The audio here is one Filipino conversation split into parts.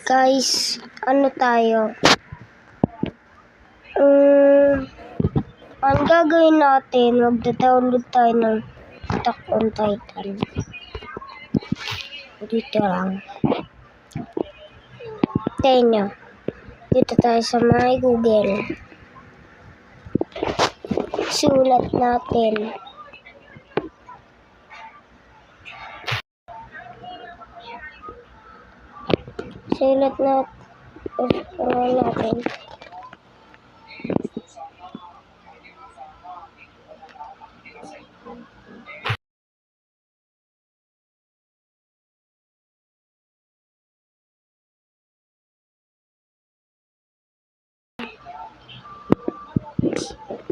Guys, ano tayo? Ang gagawin natin, magda-download tayo ng Attack on Titan. Dito lang. Tayo nyo. Dito tayo sa my Google. Sulat natin. Sulat natin.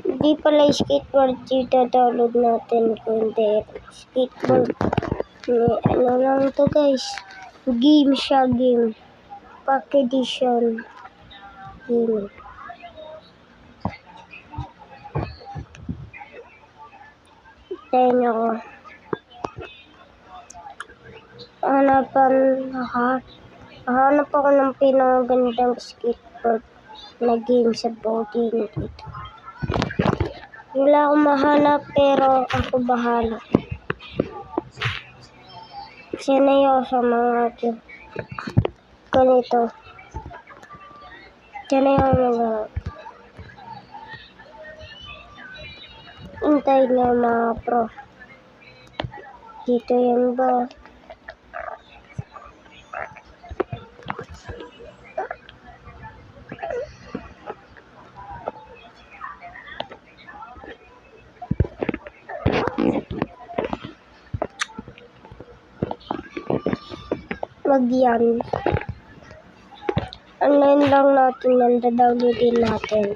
Hindi pala skateboard dito download natin, kundi skateboard. Ano lang to guys, game siya, game pack edition game. Tayo ako hanap ako ng pinakagandang skateboard na game sa boarding dito. Wala akong mahanap pero ako bahala. Sanay ako sa mga ganito. Sanay ako mga hintay na mga pro. Dito yan ba? Yan. Ano lang natin yan, da-downloadin natin.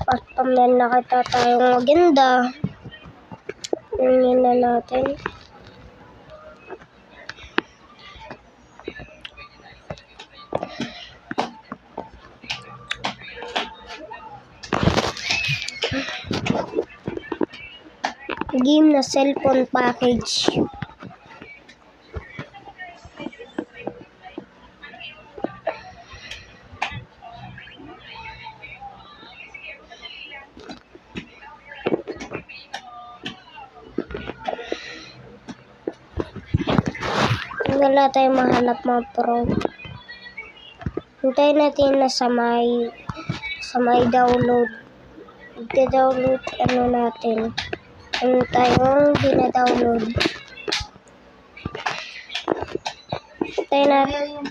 Pag may nakita tayong maganda, yun na natin. Game na cellphone package. Wala tayong mahanap mga pro. Hintayin natin na sa may download. I-download ano natin. Ano tayong dina-download. Hintayin natin.